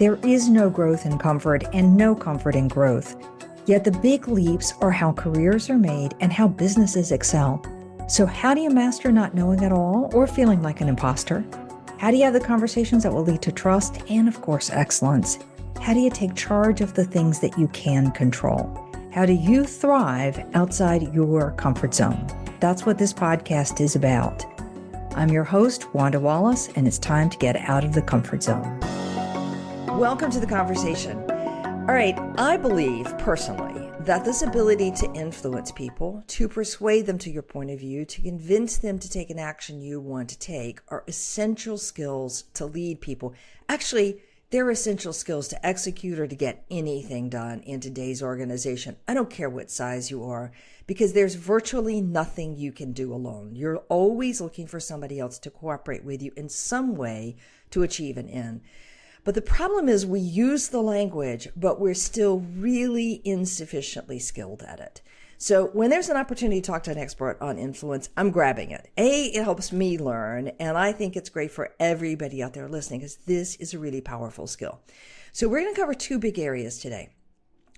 There is no growth in comfort and no comfort in growth. Yet the big leaps are how careers are made and how businesses excel. So how do you master not knowing at all or feeling like an imposter? How do you have the conversations that will lead to trust and, of course, excellence? How do you take charge of the things that you can control? How do you thrive outside your comfort zone? That's what this podcast is about. I'm your host, Wanda Wallace, and it's time to get out of the comfort zone. Welcome to the conversation. All right, I believe personally that this ability to influence people, to persuade them to your point of view, to convince them to take an action you want to take are essential skills to lead people. Actually, they're essential skills to execute or to get anything done in today's organization. I don't care what size you are, because there's virtually nothing you can do alone. You're always looking for somebody else to cooperate with you in some way to achieve an end. But the problem is we use the language, but we're still really insufficiently skilled at it. So when there's an opportunity to talk to an expert on influence, I'm grabbing it. It helps me learn, and I think it's great for everybody out there listening because this is a really powerful skill. So we're going to cover two big areas today.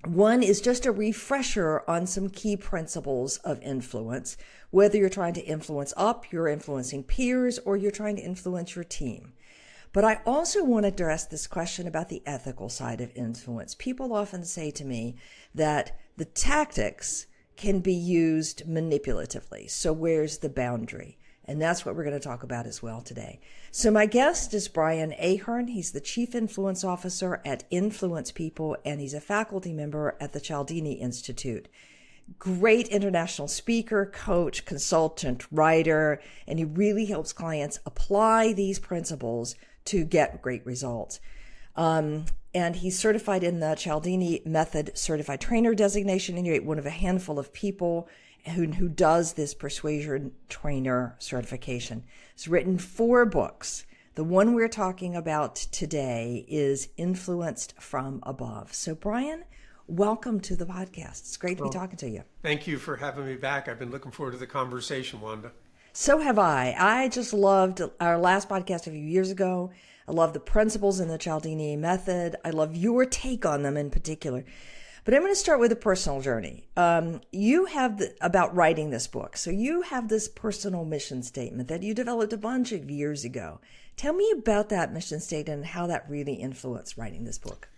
One is just a refresher on some key principles of influence, whether you're trying to influence up, you're influencing peers, or you're trying to influence your team. But I also want to address this question about the ethical side of influence. People often say to me that the tactics can be used manipulatively. So where's the boundary? And that's what we're going to talk about as well today. So my guest is Brian Ahearn. He's the Chief Influence Officer at Influence People, and he's a faculty member at the Cialdini Institute. Great international speaker, coach, consultant, writer, and he really helps clients apply these principles to get great results. And he's certified in the Cialdini Method Certified Trainer designation, and you're one of a handful of people who does this persuasion trainer certification. He's written 4 books. The one we're talking about today is Influenced from Above. So Brian, welcome to the podcast. It's great to be talking to you. Thank you for having me back. I've been looking forward to the conversation, Wanda. So have I. I just loved our last podcast a few years ago. I love the principles in the Cialdini method. I love your take on them in particular. But I'm going to start with a personal journey. You have about writing this book. So you have this personal mission statement that you developed a bunch of years ago. Tell me about that mission statement and how that really influenced writing this book.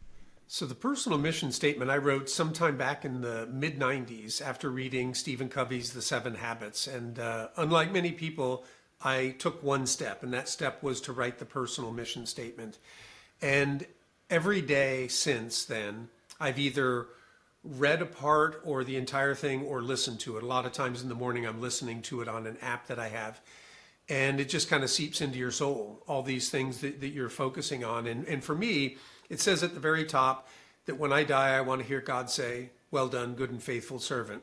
So the personal mission statement I wrote sometime back in the mid-90s after reading Stephen Covey's The 7 Habits. And unlike many people, I took one step, and that step was to write the personal mission statement. And every day since then, I've either read a part or the entire thing or listened to it. A lot of times in the morning, I'm listening to it on an app that I have. And it just kind of seeps into your soul, all these things that you're focusing on. And for me, it says at the very top that when I die, I want to hear God say, "Well done, good and faithful servant."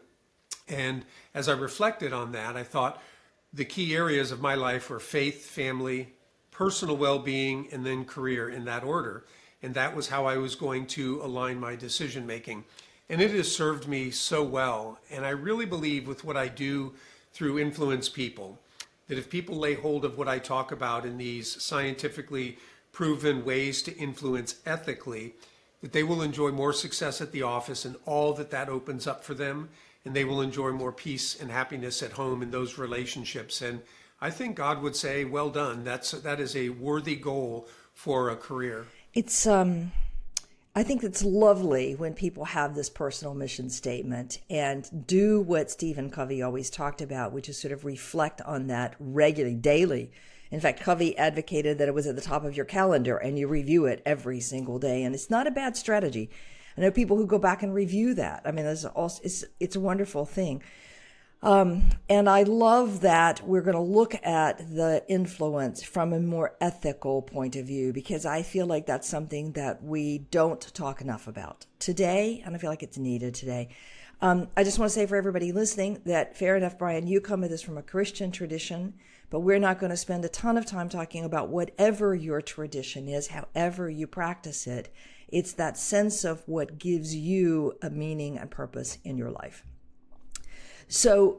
And as I reflected on that, I thought the key areas of my life were faith, family, personal well-being, and then career in that order. And that was how I was going to align my decision making. And it has served me so well. And I really believe with what I do through Influence People, that if people lay hold of what I talk about in these scientifically proven ways to influence ethically, that they will enjoy more success at the office and all that that opens up for them, and they will enjoy more peace and happiness at home in those relationships. And I think God would say, well done. That is a worthy goal for a career. It's I think it's lovely when people have this personal mission statement and do what Stephen Covey always talked about, which is sort of reflect on that regularly, daily. In fact, Covey advocated that it was at the top of your calendar and you review it every single day. And it's not a bad strategy. I know people who go back and review that. I mean, it's a wonderful thing. And I love that we're going to look at the influence from a more ethical point of view, because I feel like that's something that we don't talk enough about today, and I feel like it's needed today. I just want to say for everybody listening that fair enough, Brian, you come at this from a Christian tradition, but we're not going to spend a ton of time talking about whatever your tradition is, however you practice it. It's that sense of what gives you a meaning and purpose in your life. So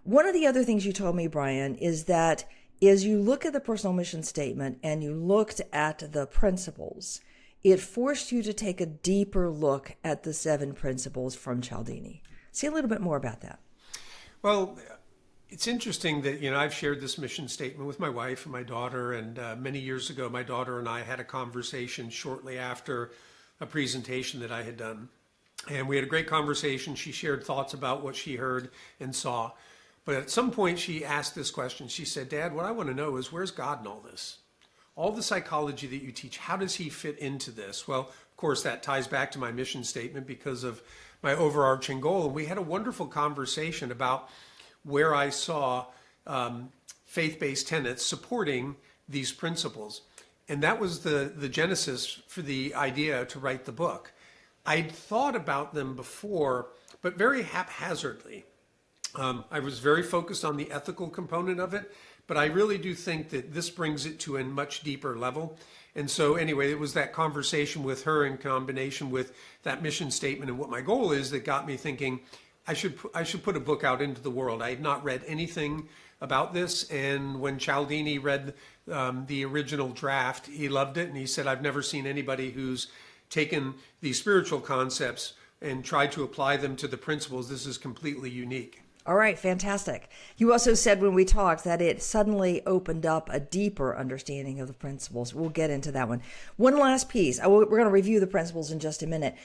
one of the other things you told me, Brian, is that as you look at the personal mission statement and you looked at the principles, it forced you to take a deeper look at the 7 principles from Cialdini. Say a little bit more about that. Well, it's interesting that, I've shared this mission statement with my wife and my daughter, and many years ago, my daughter and I had a conversation shortly after a presentation that I had done. And we had a great conversation. She shared thoughts about what she heard and saw. But at some point, she asked this question. She said, Dad, what I want to know is, where's God in all this? All the psychology that you teach, how does he fit into this? Well, of course, that ties back to my mission statement because of my overarching goal. And we had a wonderful conversation about where I saw faith-based tenets supporting these principles. And that was the genesis for the idea to write the book. I'd thought about them before, but very haphazardly. I was very focused on the ethical component of it, but I really do think that this brings it to a much deeper level. And so anyway, it was that conversation with her in combination with that mission statement and what my goal is that got me thinking I should put a book out into the world. I had not read anything about this. And when Cialdini read the original draft, he loved it. And he said, I've never seen anybody who's taken these spiritual concepts and tried to apply them to the principles. This is completely unique. All right, fantastic. You also said when we talked that it suddenly opened up a deeper understanding of the principles. We'll get into that one. One last piece. We're going to review the principles in just a minute.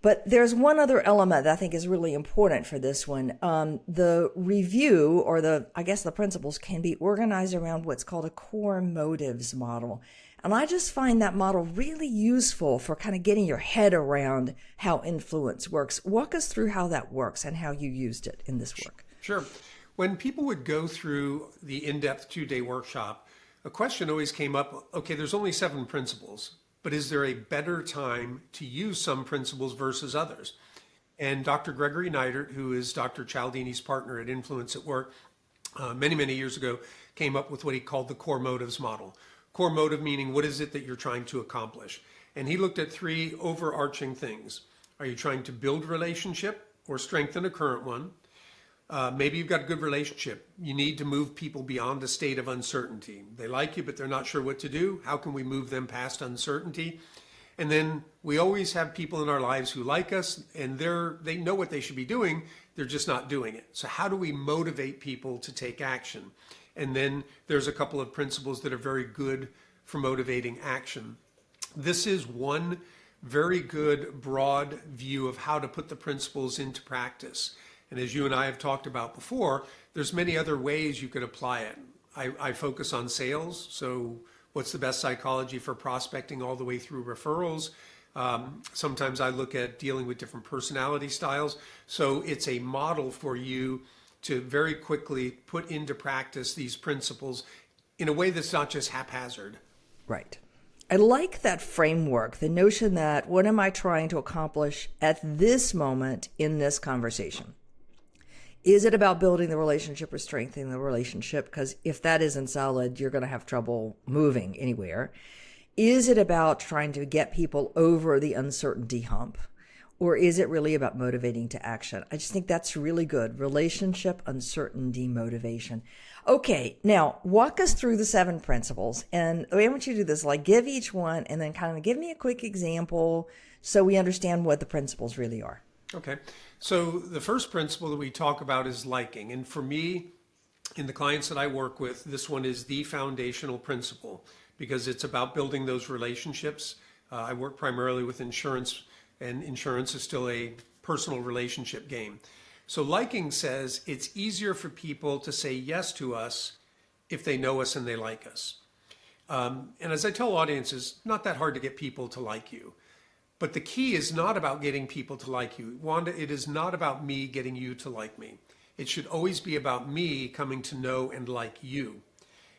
But there's one other element that I think is really important for this one. The review, or the principles can be organized around what's called a core motives model. And I just find that model really useful for kind of getting your head around how influence works. Walk us through how that works and how you used it in this work. Sure. When people would go through the in-depth 2-day workshop, a question always came up, okay, there's only 7 principles, but is there a better time to use some principles versus others? And Dr. Gregory Neidert, who is Dr. Cialdini's partner at Influence at Work, many, many years ago, came up with what he called the core motives model. Core motive meaning, what is it that you're trying to accomplish? And he looked at 3 overarching things. Are you trying to build a relationship or strengthen a current one? Maybe you've got a good relationship. You need to move people beyond a state of uncertainty. They like you, but they're not sure what to do. How can we move them past uncertainty? And then we always have people in our lives who like us, and they know what they should be doing. They're just not doing it. So how do we motivate people to take action? And then there's a couple of principles that are very good for motivating action. This is one very good broad view of how to put the principles into practice. And as you and I have talked about before, there's many other ways you could apply it. I focus on sales. So what's the best psychology for prospecting all the way through referrals? Sometimes I look at dealing with different personality styles. So it's a model for you to very quickly put into practice these principles in a way that's not just haphazard. Right. I like that framework, the notion that what am I trying to accomplish at this moment in this conversation? Is it about building the relationship or strengthening the relationship? Because if that isn't solid, you're going to have trouble moving anywhere. Is it about trying to get people over the uncertainty hump? Or is it really about motivating to action? I just think that's really good. Relationship, uncertainty, motivation. Okay, now walk us through the 7 principles. And the way I want you to do this, like give each one and then kind of give me a quick example so we understand what the principles really are. Okay. So the first principle that we talk about is liking. And for me, in the clients that I work with, this one is the foundational principle because it's about building those relationships. I work primarily with insurance, and insurance is still a personal relationship game. So liking says it's easier for people to say yes to us if they know us and they like us. And as I tell audiences, not that hard to get people to like you. But the key is not about getting people to like you. Wanda, it is not about me getting you to like me. It should always be about me coming to know and like you.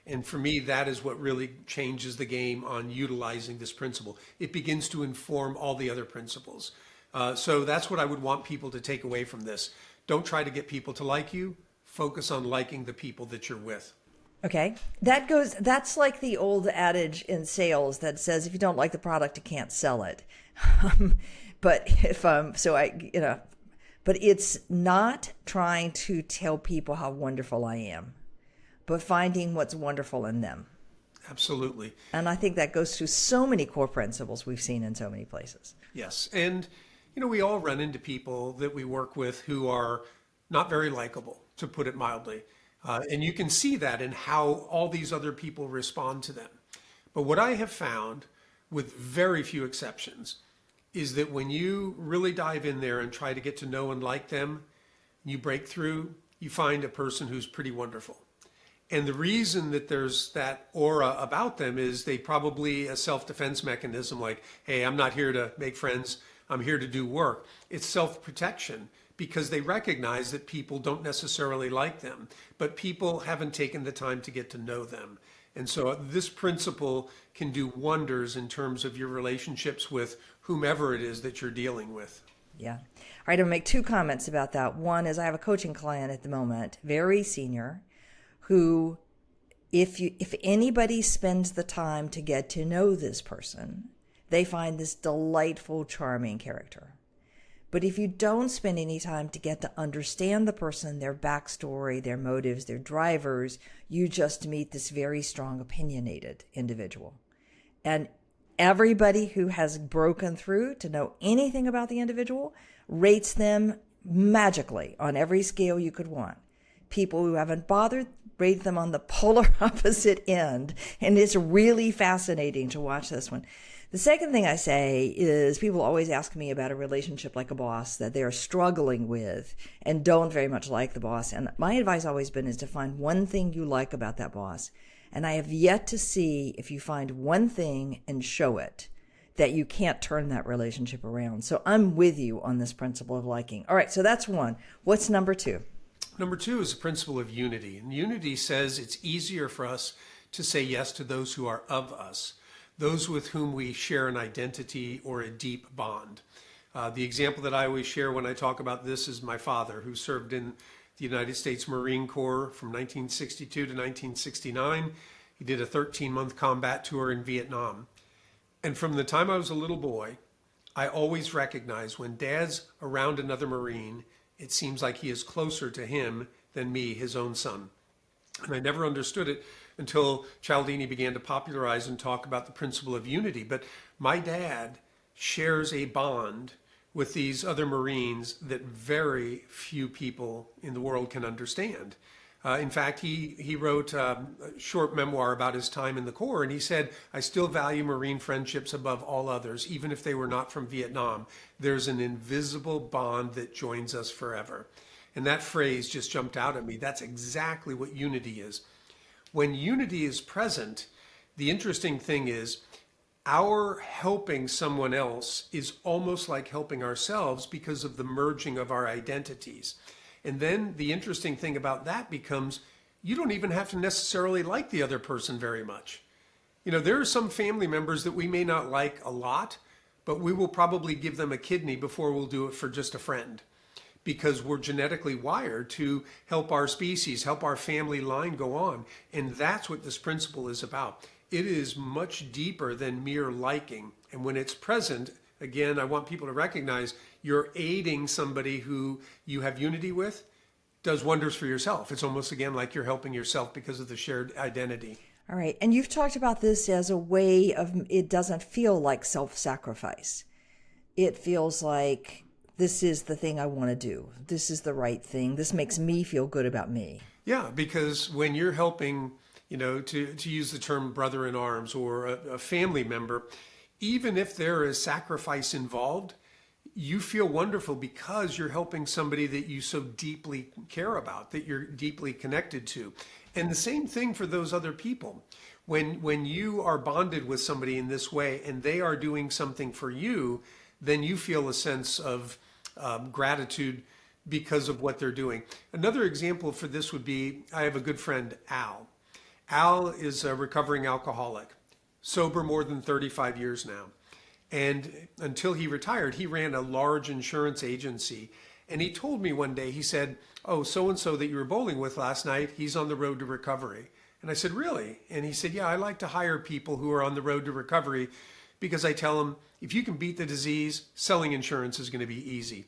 And for me, that is what really changes the game on utilizing this principle. It begins to inform all the other principles. So that's what I would want people to take away from this. Don't try to get people to like you. Focus on liking the people that you're with. Okay. That's like the old adage in sales that says, if you don't like the product, you can't sell it. But it's not trying to tell people how wonderful I am, but finding what's wonderful in them. Absolutely. And I think that goes through so many core principles we've seen in so many places. Yes. And, we all run into people that we work with who are not very likable, to put it mildly. And you can see that in how all these other people respond to them. But what I have found, with very few exceptions, is that when you really dive in there and try to get to know and like them, you break through, you find a person who's pretty wonderful. And the reason that there's that aura about them is they probably a self-defense mechanism like, hey, I'm not here to make friends, I'm here to do work. It's self-protection because they recognize that people don't necessarily like them, but people haven't taken the time to get to know them. And so this principle can do wonders in terms of your relationships with whomever it is that you're dealing with. Yeah. All right, I'll make two comments about that. One is I have a coaching client at the moment, very senior, who if anybody spends the time to get to know this person, they find this delightful, charming character. But if you don't spend any time to get to understand the person, their backstory, their motives, their drivers, you just meet this very strong, opinionated individual. And everybody who has broken through to know anything about the individual rates them magically on every scale you could want. People who haven't bothered rate them on the polar opposite end. And it's really fascinating to watch this one. The second thing I say is people always ask me about a relationship like a boss that they're struggling with and don't very much like the boss. And my advice always been is to find one thing you like about that boss. And I have yet to see if you find one thing and show it that you can't turn that relationship around. So I'm with you on this principle of liking. All right, so that's one. What's number two? Number two is the principle of unity. And unity says it's easier for us to say yes to those who are of us, those with whom we share an identity or a deep bond. The example that I always share when I talk about this is my father, who served in the United States Marine Corps from 1962 to 1969. He did a 13-month combat tour in Vietnam. And from the time I was a little boy, I always recognized when Dad's around another Marine, it seems like he is closer to him than me, his own son. And I never understood it until Cialdini began to popularize and talk about the principle of unity. But my dad shares a bond with these other Marines that very few people in the world can understand. In fact, he wrote a short memoir about his time in the Corps, and he said, I still value Marine friendships above all others, even if they were not from Vietnam. There's an invisible bond that joins us forever. And that phrase just jumped out at me. That's exactly what unity is. When unity is present, the interesting thing is our helping someone else is almost like helping ourselves because of the merging of our identities. And then the interesting thing about that becomes you don't even have to necessarily like the other person very much. There are some family members that we may not like a lot, but we will probably give them a kidney before we'll do it for just a friend, because we're genetically wired to help our species, help our family line go on. And that's what this principle is about. It is much deeper than mere liking. And when it's present, again, I want people to recognize you're aiding somebody who you have unity with, does wonders for yourself. It's almost, again, like you're helping yourself because of the shared identity. All right. And you've talked about this as a way of, it doesn't feel like self-sacrifice. It feels like this is the thing I want to do. This is the right thing. This makes me feel good about me. Yeah, because when you're helping, to use the term brother in arms or a family member, even if there is sacrifice involved, you feel wonderful because you're helping somebody that you so deeply care about, that you're deeply connected to. And the same thing for those other people. When you are bonded with somebody in this way and they are doing something for you, then you feel a sense of gratitude because of what they're doing. Another example for this would be, I have a good friend, Al. Al is a recovering alcoholic, sober more than 35 years now. And until he retired, he ran a large insurance agency. And he told me one day, he said, oh, so-and-so that you were bowling with last night, he's on the road to recovery. And I said, really? And he said, yeah, I like to hire people who are on the road to recovery because I tell them, if you can beat the disease, selling insurance is going to be easy.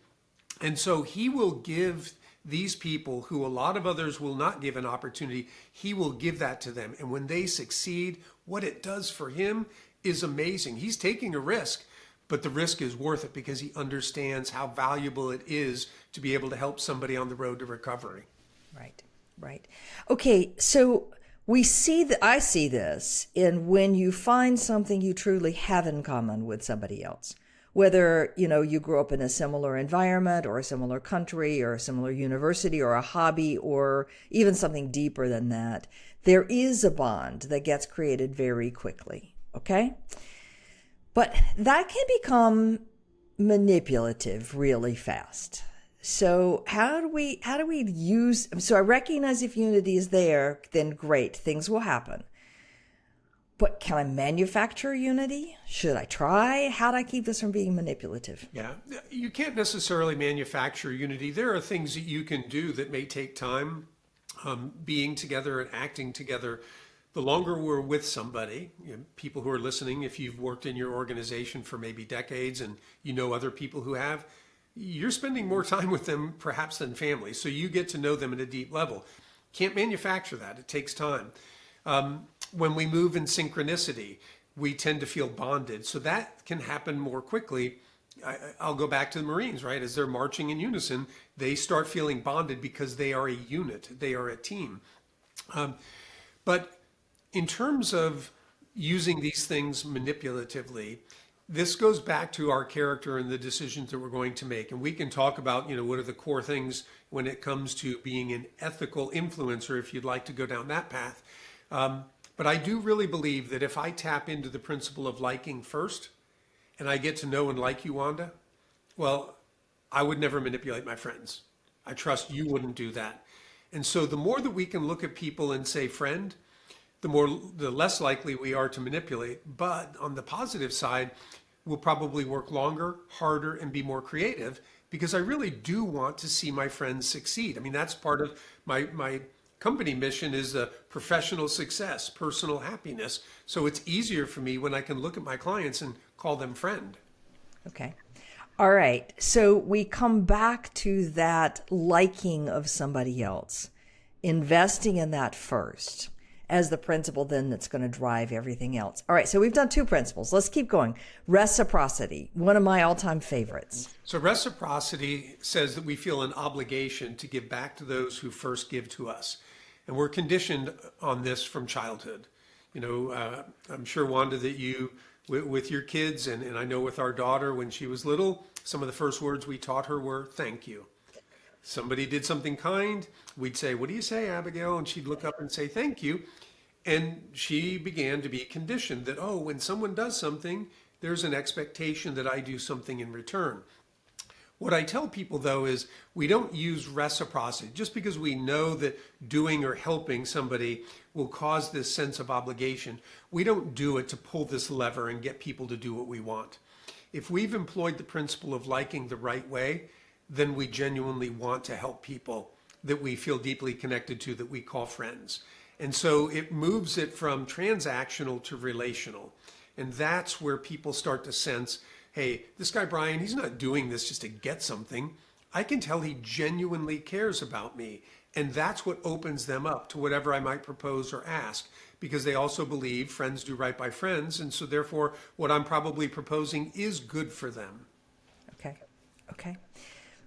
And so he will give these people who a lot of others will not give an opportunity, he will give that to them. And when they succeed, what it does for him is amazing. He's taking a risk, but the risk is worth it because he understands how valuable it is to be able to help somebody on the road to recovery. Right, right. Okay, so I see this in when you find something you truly have in common with somebody else. Whether, you grew up in a similar environment or a similar country or a similar university or a hobby or even something deeper than that, there is a bond that gets created very quickly, okay? But that can become manipulative really fast. So how do we use, so I recognize if unity is there, then great, things will happen. But can I manufacture unity? Should I try? How do I keep this from being manipulative? Yeah, you can't necessarily manufacture unity. There are things that you can do that may take time, being together and acting together. The longer we're with somebody, people who are listening, if you've worked in your organization for maybe decades and you know other people who have, you're spending more time with them perhaps than family. So you get to know them at a deep level. Can't manufacture that. It takes time. When we move in synchronicity, we tend to feel bonded. So that can happen more quickly. I'll go back to the Marines, right? As they're marching in unison, they start feeling bonded because they are a unit. They are a team. But in terms of using these things manipulatively, this goes back to our character and the decisions that we're going to make. And we can talk about, what are the core things when it comes to being an ethical influencer, if you'd like to go down that path. But I do really believe that if I tap into the principle of liking first, and I get to know and like you, Wanda, well, I would never manipulate my friends. I trust you wouldn't do that. And so the more that we can look at people and say friend, the less likely we are to manipulate. But on the positive side, we'll probably work longer, harder, and be more creative because I really do want to see my friends succeed. I mean, that's part of my company mission is professional success, personal happiness. So it's easier for me when I can look at my clients and call them friend. Okay. All right. So we come back to that liking of somebody else, investing in that first as the principle then that's going to drive everything else. All right, so we've done two principles. Let's keep going. Reciprocity, one of my all-time favorites. So reciprocity says that we feel an obligation to give back to those who first give to us. And we're conditioned on this from childhood. I'm sure, Wanda, that you, with your kids, and I know with our daughter when she was little, some of the first words we taught her were, thank you. Somebody did something kind, we'd say, what do you say, Abigail? And she'd look up and say, thank you. And she began to be conditioned that, when someone does something, there's an expectation that I do something in return. What I tell people, though, is we don't use reciprocity. Just because we know that doing or helping somebody will cause this sense of obligation, we don't do it to pull this lever and get people to do what we want. If we've employed the principle of liking the right way, then we genuinely want to help people that we feel deeply connected to, that we call friends. And so it moves it from transactional to relational. And that's where people start to sense, hey, this guy Brian, he's not doing this just to get something. I can tell he genuinely cares about me. And that's what opens them up to whatever I might propose or ask, because they also believe friends do right by friends. And so therefore, what I'm probably proposing is good for them. Okay.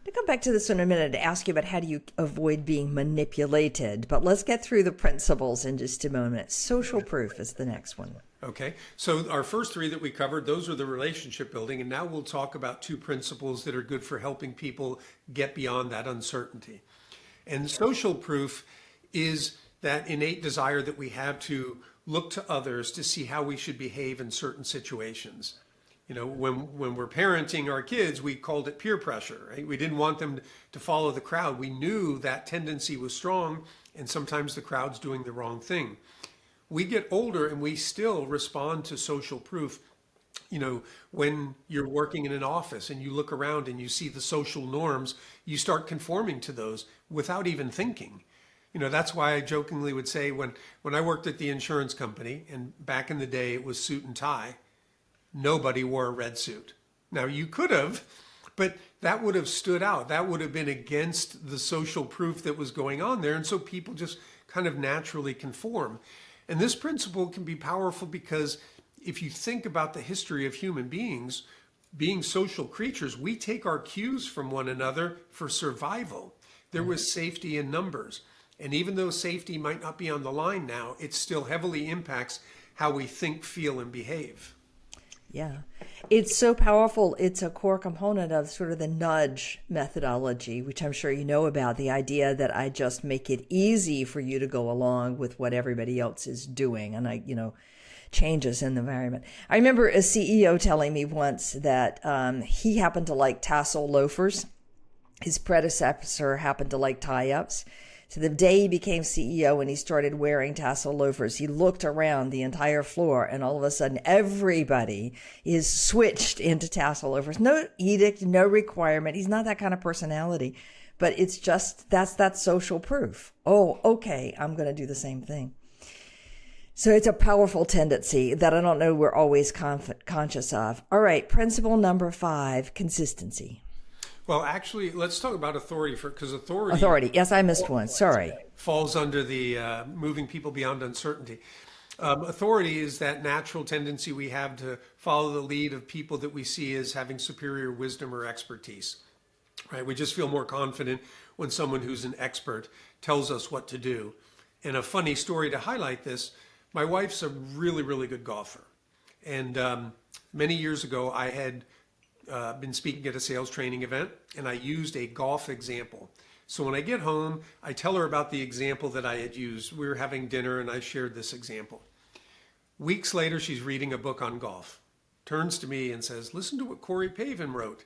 To come back to this in a minute to ask you about how do you avoid being manipulated, but let's get through the principles in just a moment. Social proof is the next one. Okay, so our first three that we covered, those are the relationship building, and now we'll talk about two principles that are good for helping people get beyond that uncertainty. And social proof is that innate desire that we have to look to others to see how we should behave in certain situations. When we're parenting our kids, we called it peer pressure, right? We didn't want them to follow the crowd. We knew that tendency was strong, and sometimes the crowd's doing the wrong thing. We get older and we still respond to social proof. When you're working in an office and you look around and you see the social norms, you start conforming to those without even thinking. That's why I jokingly would say when I worked at the insurance company, and back in the day it was suit and tie, nobody wore a red suit. Now you could have, but that would have stood out. That would have been against the social proof that was going on there. And so people just kind of naturally conform. And this principle can be powerful because if you think about the history of human beings, being social creatures, we take our cues from one another for survival. There was safety in numbers. And even though safety might not be on the line now, it still heavily impacts how we think, feel, and behave. Yeah. It's so powerful. It's a core component of sort of the nudge methodology, which I'm sure you know about, the idea that I just make it easy for you to go along with what everybody else is doing. And changes in the environment. I remember a CEO telling me once that he happened to like tassel loafers. His predecessor happened to like tie-ups. So the day he became CEO and he started wearing tassel loafers, he looked around the entire floor and all of a sudden everybody is switched into tassel loafers. No edict, no requirement. He's not that kind of personality, but it's just, that's that social proof. Oh, okay, I'm going to do the same thing. So it's a powerful tendency that I don't know we're always conscious of. All right, principle number 5, consistency. Well, actually, let's talk about authority because authority. Authority. Yes, I missed one. Sorry. Falls under the moving people beyond uncertainty. Authority is that natural tendency we have to follow the lead of people that we see as having superior wisdom or expertise. Right? We just feel more confident when someone who's an expert tells us what to do. And a funny story to highlight this, my wife's a really, really good golfer. And many years ago, I had been speaking at a sales training event, and I used a golf example. So when I get home, I tell her about the example that I had used. We were having dinner, and I shared this example. Weeks later, she's reading a book on golf, turns to me and says, "Listen to what Corey Pavin wrote."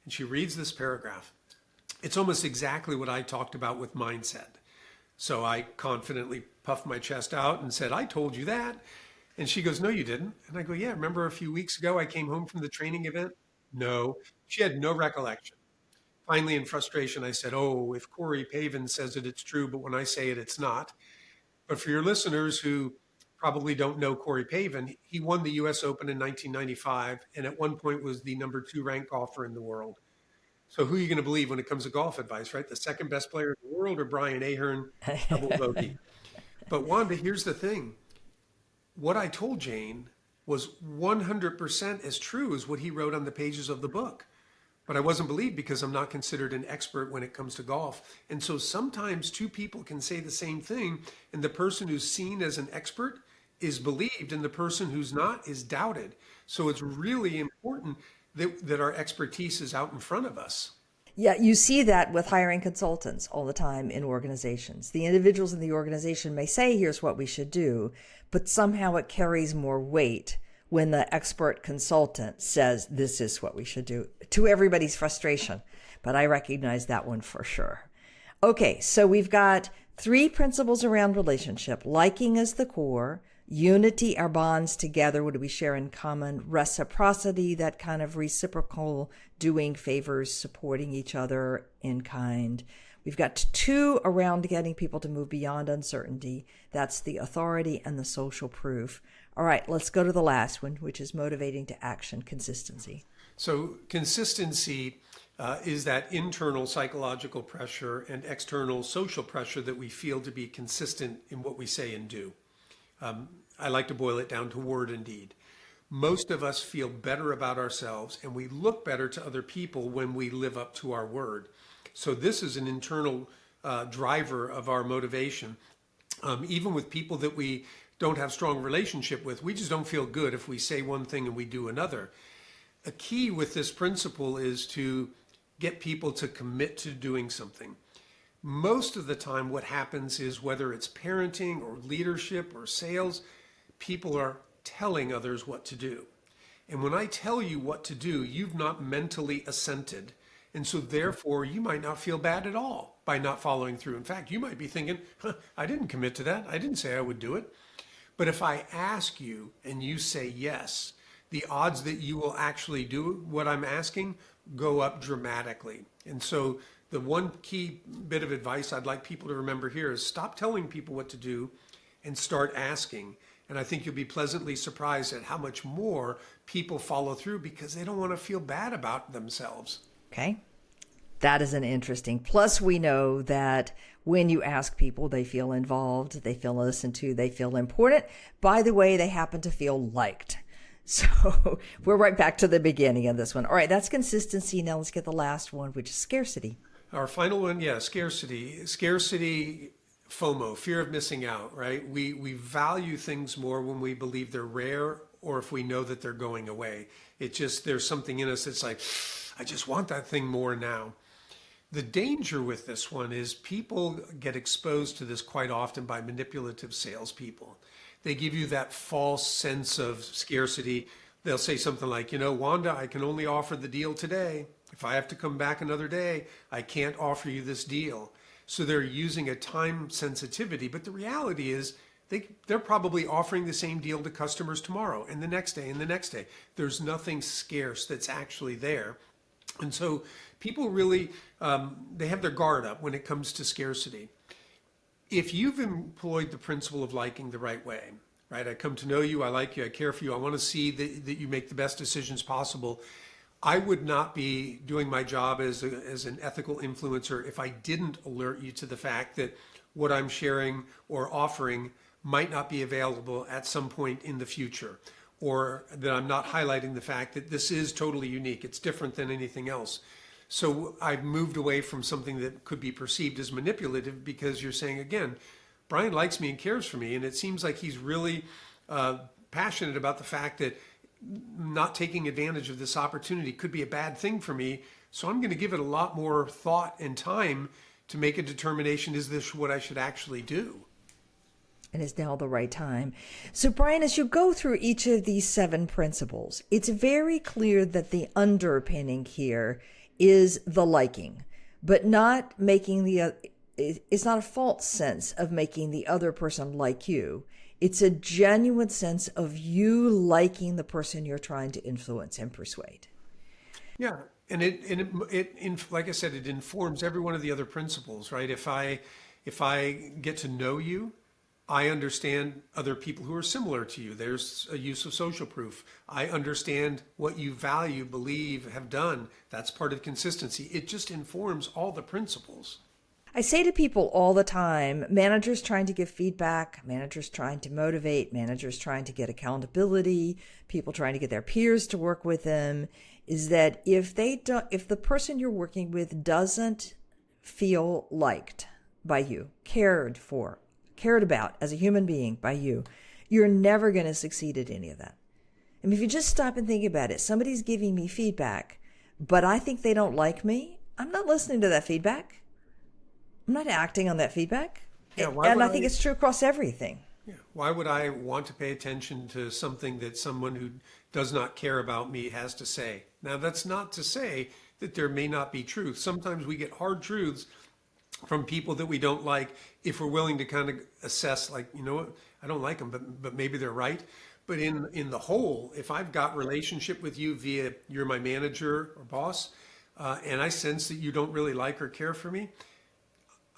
And she reads this paragraph. It's almost exactly what I talked about with mindset. So I confidently puffed my chest out and said, "I told you that." And she goes, "No, you didn't." And I go, "Yeah, remember a few weeks ago I came home from the training event?" No, she had no recollection. Finally, in frustration, I said, "Oh, if Corey Pavin says it, it's true, but when I say it, it's not." But for your listeners who probably don't know Corey Pavin, he won the US Open in 1995 and at one point was the number 2 ranked golfer in the world. So who are you going to believe when it comes to golf advice, right? The second best player in the world or Brian Ahearn, double bogey? But Wanda, here's the thing. What I told Jane was 100% as true as what he wrote on the pages of the book. But I wasn't believed because I'm not considered an expert when it comes to golf. And so sometimes two people can say the same thing, and the person who's seen as an expert is believed, and the person who's not is doubted. So it's really important that our expertise is out in front of us. Yeah, you see that with hiring consultants all the time in organizations. The individuals in the organization may say, "Here's what we should do," but somehow it carries more weight when the expert consultant says, "This is what we should do," to everybody's frustration. But I recognize that one for sure. Okay, so we've got 3 principles around relationship. Liking is the core. Unity, our bonds together, what do we share in common? Reciprocity, that kind of reciprocal doing favors, supporting each other in kind. We've got 2 around getting people to move beyond uncertainty. That's the authority and the social proof. All right, let's go to the last one, which is motivating to action, consistency. So consistency is that internal psychological pressure and external social pressure that we feel to be consistent in what we say and do. I like to boil it down to word and deed. Most of us feel better about ourselves and we look better to other people when we live up to our word. So this is an internal driver of our motivation. Even with people that we don't have strong relationship with, we just don't feel good if we say one thing and we do another. A key with this principle is to get people to commit to doing something. Most of the time what happens is whether it's parenting or leadership or sales, people are telling others what to do. And when I tell you what to do, you've not mentally assented. And so therefore you might not feel bad at all by not following through. In fact, you might be thinking, I didn't commit to that. I didn't say I would do it. But if I ask you and you say yes, the odds that you will actually do what I'm asking go up dramatically. And so the one key bit of advice I'd like people to remember here is stop telling people what to do and start asking. And I think you'll be pleasantly surprised at how much more people follow through because they don't want to feel bad about themselves. Okay. That is an interesting. Plus, we know that when you ask people, they feel involved, they feel listened to, they feel important. By the way, they happen to feel liked. So we're right back to the beginning of this one. All right, that's consistency. Now let's get the last one, which is scarcity. Our final one, yeah, scarcity. Scarcity, FOMO, fear of missing out, right? We value things more when we believe they're rare or if we know that they're going away. It just, there's something in us that's like, I just want that thing more now. The danger with this one is people get exposed to this quite often by manipulative salespeople. They give you that false sense of scarcity. They'll say something like, Wanda, I can only offer the deal today. If I have to come back another day, I can't offer you this deal. So they're using a time sensitivity, but the reality is they're probably offering the same deal to customers tomorrow and the next day and the next day. There's nothing scarce that's actually there. And so people really, they have their guard up when it comes to scarcity. If you've employed the principle of liking the right way, right? I come to know you, I like you, I care for you, I want to see that you make the best decisions possible. I would not be doing my job as an ethical influencer if I didn't alert you to the fact that what I'm sharing or offering might not be available at some point in the future, or that I'm not highlighting the fact that this is totally unique. It's different than anything else. So I've moved away from something that could be perceived as manipulative because you're saying, again, Brian likes me and cares for me. And it seems like he's really passionate about the fact that not taking advantage of this opportunity could be a bad thing for me. So I'm going to give it a lot more thought and time to make a determination, is this what I should actually do? And is now the right time. So Brian, as you go through each of these 7 principles, it's very clear that the underpinning here is the liking, but not making it's not a false sense of making the other person like you. It's a genuine sense of you liking the person you're trying to influence and persuade. Yeah. And it like I said, it informs every one of the other principles, right? If I get to know you, I understand other people who are similar to you. There's a use of social proof. I understand what you value, believe, have done. That's part of consistency. It just informs all the principles. I say to people all the time, managers trying to give feedback, managers trying to motivate, managers trying to get accountability, people trying to get their peers to work with them, is that if the person you're working with doesn't feel liked by you, cared about as a human being by you, you're never going to succeed at any of that. I mean, if you just stop and think about it, somebody's giving me feedback, but I think they don't like me, I'm not listening to that feedback. I'm not acting on that feedback. Yeah, and I think it's true across everything. Yeah. Why would I want to pay attention to something that someone who does not care about me has to say? Now, that's not to say that there may not be truth. Sometimes we get hard truths from people that we don't like if we're willing to kind of assess, like, what, I don't like them, but maybe they're right. But in the whole, if I've got relationship with you via you're my manager or boss, and I sense that you don't really like or care for me,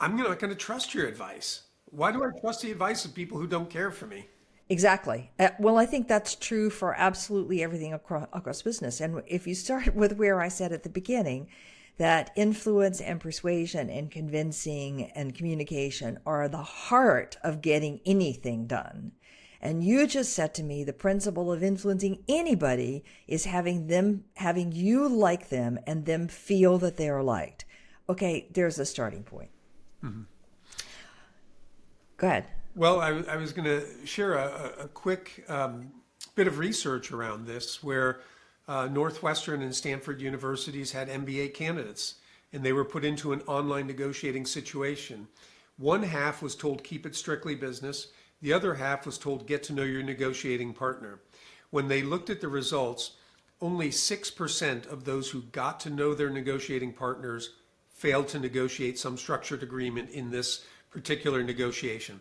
I'm not going to trust your advice. Why do I trust the advice of people who don't care for me? Exactly. Well, I think that's true for absolutely everything across business. And if you start with where I said at the beginning, that influence and persuasion and convincing and communication are the heart of getting anything done. And you just said to me, the principle of influencing anybody is having you like them and them feel that they are liked. Okay, there's a starting point. Mm-hmm. Go ahead. Well, I was going to share a quick bit of research around this where Northwestern and Stanford universities had MBA candidates, and they were put into an online negotiating situation. One half was told, keep it strictly business. The other half was told, get to know your negotiating partner. When they looked at the results, only 6% of those who got to know their negotiating partners failed to negotiate some structured agreement in this particular negotiation.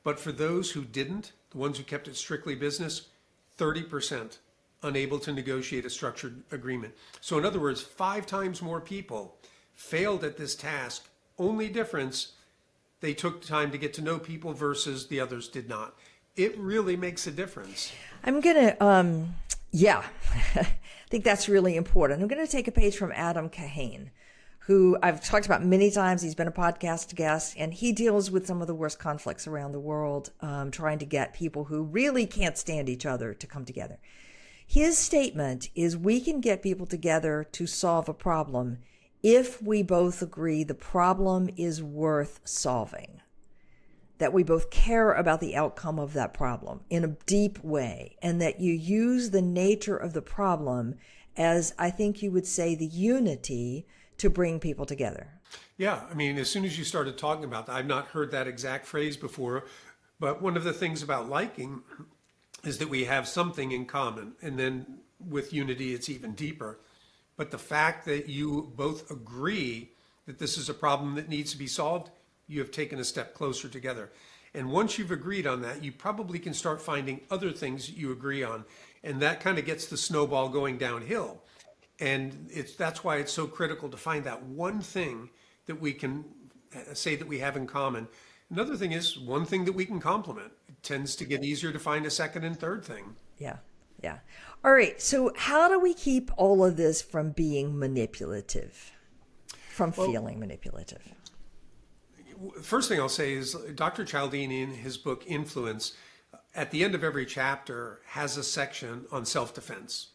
But for those who didn't, the ones who kept it strictly business, 30% unable to negotiate a structured agreement. So in other words, 5 times more people failed at this task. Only difference, they took time to get to know people versus the others did not. It really makes a difference. I'm going to, I think that's really important. I'm going to take a page from Adam Kahane, who I've talked about many times. He's been a podcast guest, and he deals with some of the worst conflicts around the world, trying to get people who really can't stand each other to come together. His statement is we can get people together to solve a problem if we both agree the problem is worth solving, that we both care about the outcome of that problem in a deep way, and that you use the nature of the problem as, I think you would say, the unity to bring people together. Yeah, I mean, as soon as you started talking about that, I've not heard that exact phrase before, but one of the things about liking is that we have something in common, and then with unity, it's even deeper. But the fact that you both agree that this is a problem that needs to be solved, you have taken a step closer together. And once you've agreed on that, you probably can start finding other things that you agree on. And that kind of gets the snowball going downhill. And that's why it's so critical to find that one thing that we can say that we have in common. Another thing is one thing that we can complement. It tends to get easier to find a second and third thing. Yeah. Yeah. All right. So how do we keep all of this from being manipulative, from feeling manipulative? First thing I'll say is Dr. Cialdini, in his book Influence, at the end of every chapter has a section on self-defense.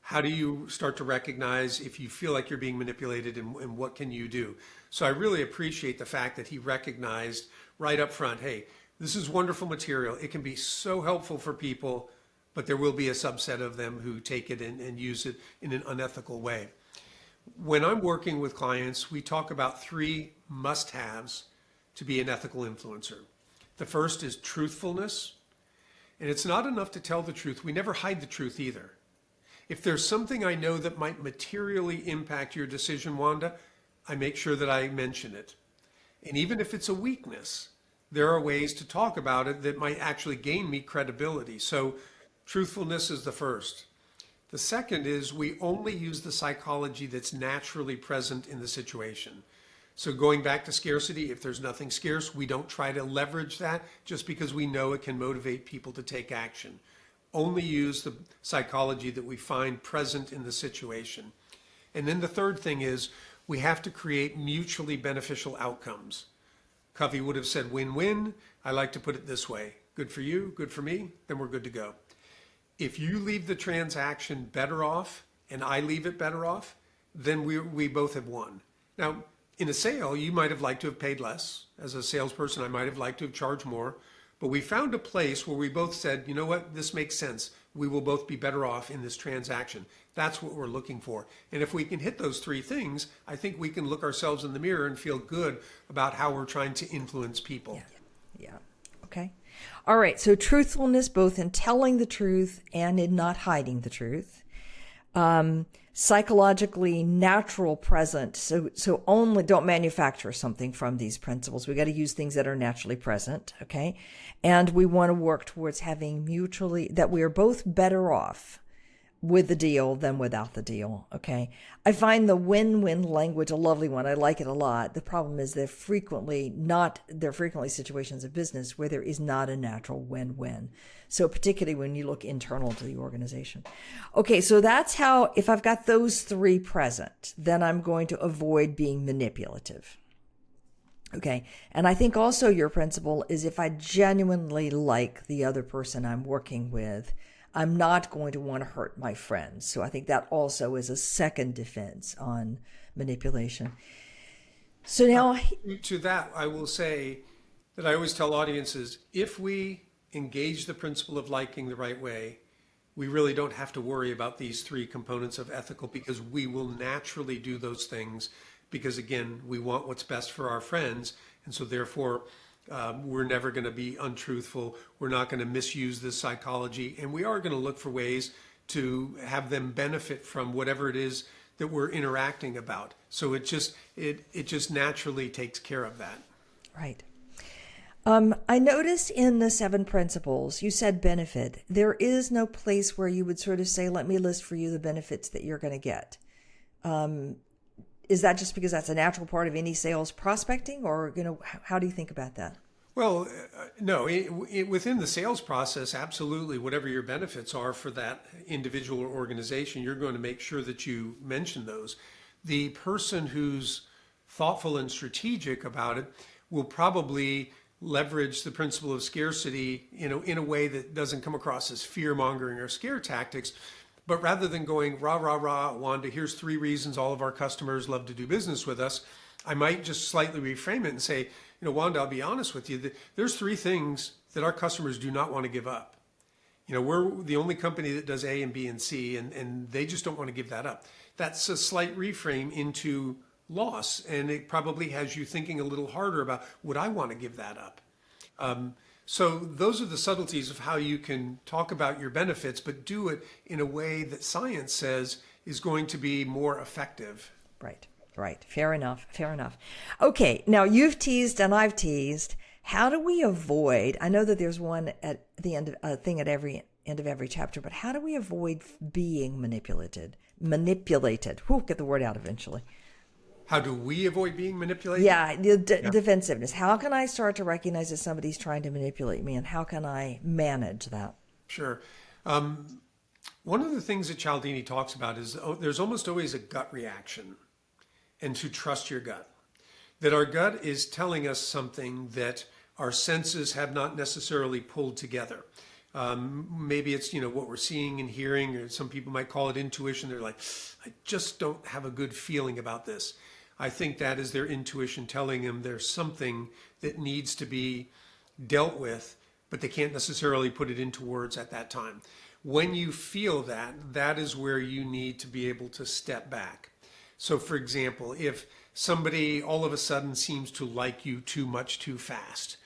How do you start to recognize if you feel like you're being manipulated, and what can you do? So I really appreciate the fact that he recognized right up front, hey, this is wonderful material. It can be so helpful for people, but there will be a subset of them who take it and use it in an unethical way. When I'm working with clients, we talk about 3 must-haves to be an ethical influencer. The first is truthfulness. And it's not enough to tell the truth. We never hide the truth either. If there's something I know that might materially impact your decision, Wanda, I make sure that I mention it. And even if it's a weakness, there are ways to talk about it that might actually gain me credibility. So truthfulness is the first. The second is we only use the psychology that's naturally present in the situation. So going back to scarcity, if there's nothing scarce, we don't try to leverage that just because we know it can motivate people to take action. Only use the psychology that we find present in the situation. And then the third thing is we have to create mutually beneficial outcomes. Covey would have said win-win. I like to put it this way. Good for you, good for me, then we're good to go. If you leave the transaction better off and I leave it better off, then we both have won. Now, in a sale, you might have liked to have paid less. As a salesperson, I might have liked to have charged more. But we found a place where we both said, you know what, this makes sense. We will both be better off in this transaction. That's what we're looking for. And if we can hit those 3 things, I think we can look ourselves in the mirror and feel good about how we're trying to influence people. Yeah. Okay. All right. So truthfulness, both in telling the truth and in not hiding the truth. Psychologically natural present. So only don't manufacture something from these principles. We got to use things that are naturally present. Okay. And we want to work towards having mutually that we are both better off with the deal than without the deal. Okay. I find the win-win language a lovely one. I like it a lot. The problem is there are frequently situations of business where there is not a natural win-win. So particularly when you look internal to the organization. Okay. So that's how, if I've got those 3 present, then I'm going to avoid being manipulative. Okay. And I think also your principle is if I genuinely like the other person I'm working with, I'm not going to want to hurt my friends. So I think that also is a second defense on manipulation. So now, to that, I will say that I always tell audiences, if we engage the principle of liking the right way, we really don't have to worry about these 3 components of ethical, because we will naturally do those things because, again, we want what's best for our friends. And so therefore, we're never going to be untruthful. We're not going to misuse this psychology. And we are going to look for ways to have them benefit from whatever it is that we're interacting about. So it just naturally takes care of that. Right. I noticed in the 7 principles, you said benefit. There is no place where you would sort of say, let me list for you the benefits that you're going to get. Is that just because that's a natural part of any sales prospecting, or, how do you think about that? Well, no, within the sales process, absolutely, whatever your benefits are for that individual or organization, you're going to make sure that you mention those. The person who's thoughtful and strategic about it will probably leverage the principle of scarcity, in a way that doesn't come across as fear mongering or scare tactics. But rather than going, rah, rah, rah, Wanda, here's 3 reasons all of our customers love to do business with us, I might just slightly reframe it and say, Wanda, I'll be honest with you, there's 3 things that our customers do not want to give up. We're the only company that does A and B and C, and they just don't want to give that up. That's a slight reframe into loss, and it probably has you thinking a little harder about, would I want to give that up? So those are the subtleties of how you can talk about your benefits, but do it in a way that science says is going to be more effective. Right. Fair enough. Okay, now you've teased and I've teased. How do we avoid, I know that there's one at the end of thing at every end of every chapter, but how do we avoid being manipulated? Get the word out eventually. How do we avoid being manipulated? Yeah, defensiveness. How can I start to recognize that somebody's trying to manipulate me, and how can I manage that? Sure. One of the things that Cialdini talks about is there's almost always a gut reaction, and to trust your gut. That our gut is telling us something that our senses have not necessarily pulled together. Maybe it's, what we're seeing and hearing, or some people might call it intuition. They're like, I just don't have a good feeling about this. I think that is their intuition telling them there's something that needs to be dealt with, but they can't necessarily put it into words at that time. When you feel that, that is where you need to be able to step back. So for example, if somebody all of a sudden seems to like you too much too fast,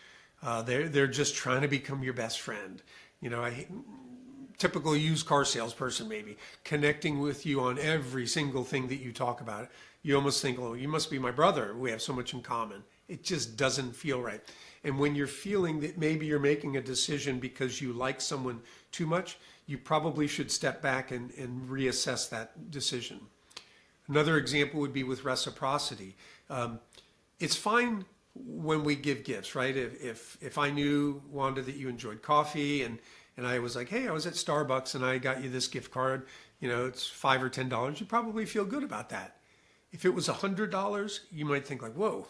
they're just trying to become your best friend. Typical used car salesperson, maybe connecting with you on every single thing that you talk about. You almost think, oh, you must be my brother. We have so much in common. It just doesn't feel right. And when you're feeling that maybe you're making a decision because you like someone too much, you probably should step back and reassess that decision. Another example would be with reciprocity. It's fine when we give gifts, right? If I knew, Wanda, that you enjoyed coffee and I was like, hey, I was at Starbucks and I got you this gift card, it's $5 or $10, you probably feel good about that. If it was $100, you might think like, whoa,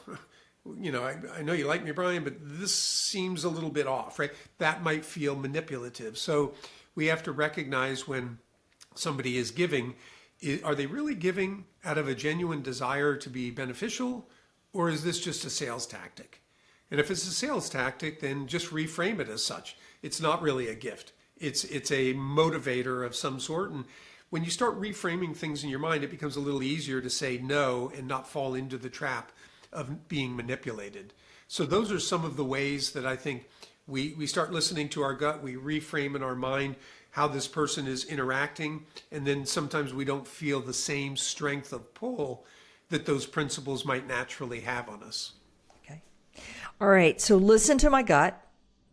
I know you like me, Brian, but this seems a little bit off, right? That might feel manipulative. So we have to recognize when somebody is giving, are they really giving out of a genuine desire to be beneficial, or is this just a sales tactic? And if it's a sales tactic, then just reframe it as such. It's not really a gift. It's a motivator of some sort. And when you start reframing things in your mind, it becomes a little easier to say no and not fall into the trap of being manipulated. So those are some of the ways that I think we start listening to our gut, we reframe in our mind how this person is interacting, and then sometimes we don't feel the same strength of pull that those principles might naturally have on us. Okay. All right, so listen to my gut,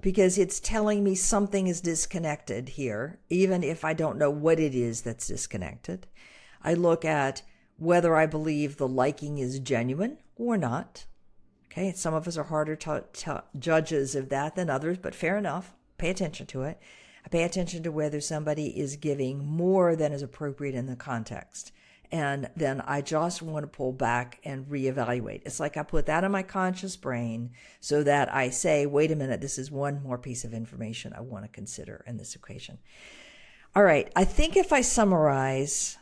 because it's telling me something is disconnected here, even if I don't know what it is that's disconnected. I look at whether I believe the liking is genuine or not. Okay, some of us are harder judges of that than others, but fair enough. Pay attention to it. I pay attention to whether somebody is giving more than is appropriate in the context. And then I just want to pull back and reevaluate. It's like I put that in my conscious brain so that I say, wait a minute, this is one more piece of information I want to consider in this equation. All right, I think if I summarize,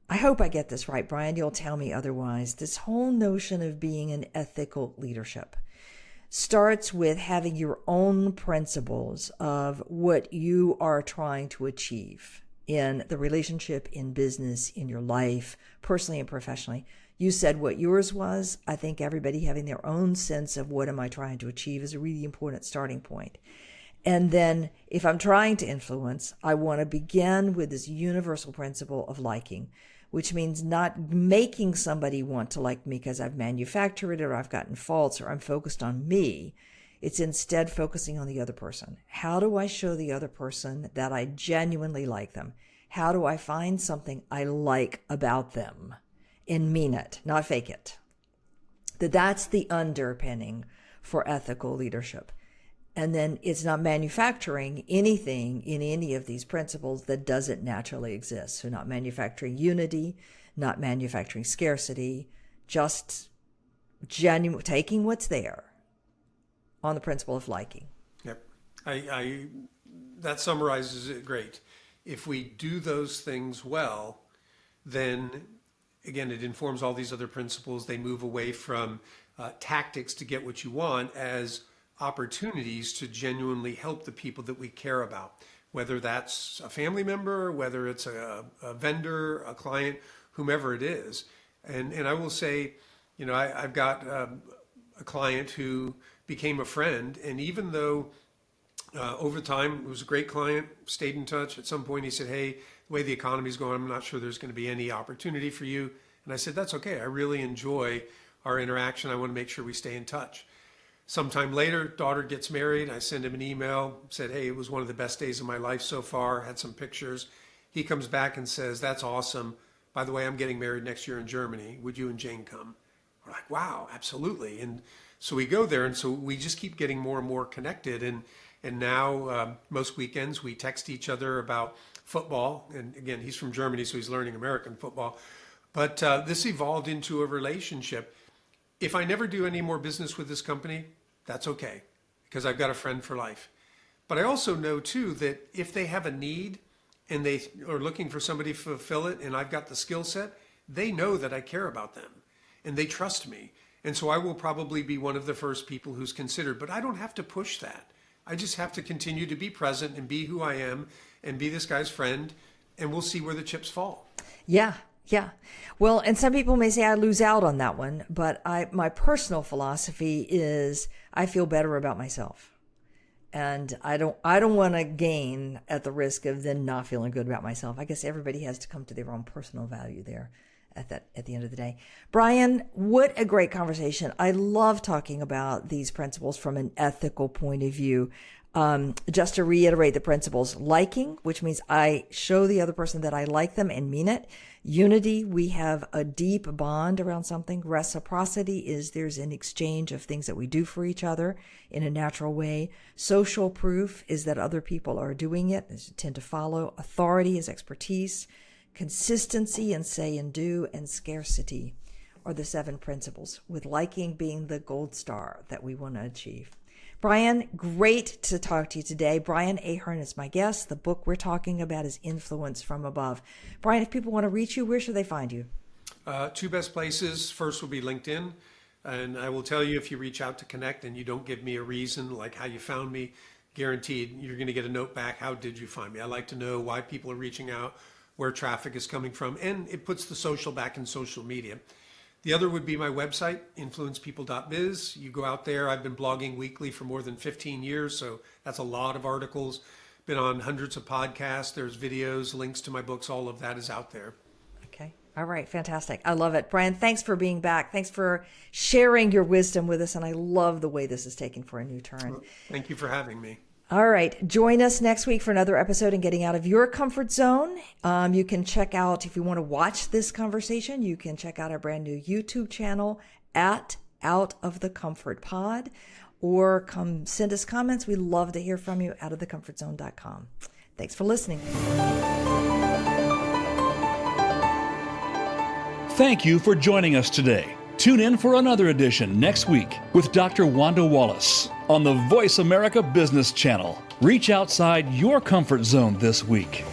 I hope I get this right, Brian, you'll tell me otherwise. This whole notion of being an ethical leadership starts with having your own principles of what you are trying to achieve in the relationship, in business, in your life, personally and professionally. You said what yours was. I think everybody having their own sense of what am I trying to achieve is a really important starting point. And then if I'm trying to influence, I want to begin with this universal principle of liking, which means not making somebody want to like me because I've manufactured it or I've gotten faults or I'm focused on me. It's instead focusing on the other person. How do I show the other person that I genuinely like them? How do I find something I like about them and mean it, not fake it? That's the underpinning for ethical leadership. And then it's not manufacturing anything in any of these principles that doesn't naturally exist. So not manufacturing unity, not manufacturing scarcity, just taking what's there on the principle of liking. Yep. That summarizes it great. If we do those things well, then again, it informs all these other principles. They move away from tactics to get what you want as opportunities to genuinely help the people that we care about, whether that's a family member, whether it's a vendor, a client, whomever it is. And I will say, I've got a client who became a friend, and even though over time it was a great client, stayed in touch. At some point he said, hey, the way the economy's going, I'm not sure there's going to be any opportunity for you. And I said, that's okay. I really enjoy our interaction. I want to make sure we stay in touch. Sometime later, daughter gets married. I send him an email, said, hey, it was one of the best days of my life so far. Had some pictures. He comes back and says, that's awesome. By the way, I'm getting married next year in Germany. Would you and Jane come? We're like, wow, absolutely. And so we go there. And so we just keep getting more and more connected. And now most weekends we text each other about football. And again, he's from Germany, so he's learning American football. But this evolved into a relationship. If I never do any more business with this company, that's okay, because I've got a friend for life. But I also know too that if they have a need and they are looking for somebody to fulfill it, and I've got the skill set, they know that I care about them and they trust me. And so I will probably be one of the first people who's considered, but I don't have to push that. I just have to continue to be present and be who I am and be this guy's friend, and we'll see where the chips fall. Yeah. Yeah. Well, and some people may say I lose out on that one, but my personal philosophy is I feel better about myself. And I don't want to gain at the risk of then not feeling good about myself. I guess everybody has to come to their own personal value there at the end of the day. Brian, what a great conversation. I love talking about these principles from an ethical point of view. Just to reiterate the principles: liking, which means I show the other person that I like them and mean it. Unity, we have a deep bond around something. Reciprocity is there's an exchange of things that we do for each other in a natural way. Social proof is that other people are doing it, they tend to follow. Authority is expertise. Consistency in say and do, and scarcity are the 7 principles, with liking being the gold star that we want to achieve. Brian, great to talk to you today. Brian Ahearn is my guest. The book we're talking about is Influence from Above. Brian, if people want to reach you, where should they find you? 2 best places. First will be LinkedIn. And I will tell you, if you reach out to connect and you don't give me a reason, like how you found me, guaranteed you're going to get a note back. How did you find me? I like to know why people are reaching out, where traffic is coming from, and it puts the social back in social media. The other would be my website, influencepeople.biz. You go out there. I've been blogging weekly for more than 15 years, so that's a lot of articles. Been on hundreds of podcasts. There's videos, links to my books. All of that is out there. Okay. All right. Fantastic. I love it. Brian, thanks for being back. Thanks for sharing your wisdom with us, and I love the way this is taken for a new turn. Well, thank you for having me. All right. Join us next week for another episode in Getting Out of Your Comfort Zone. You can check out, if you want to watch this conversation, you can check out our brand new YouTube channel at Out of the Comfort Pod, or come send us comments. We love to hear from you. outofthecomfortzone.com. Thanks for listening. Thank you for joining us today. Tune in for another edition next week with Dr. Wanda Wallace on the Voice America Business Channel. Reach outside your comfort zone this week.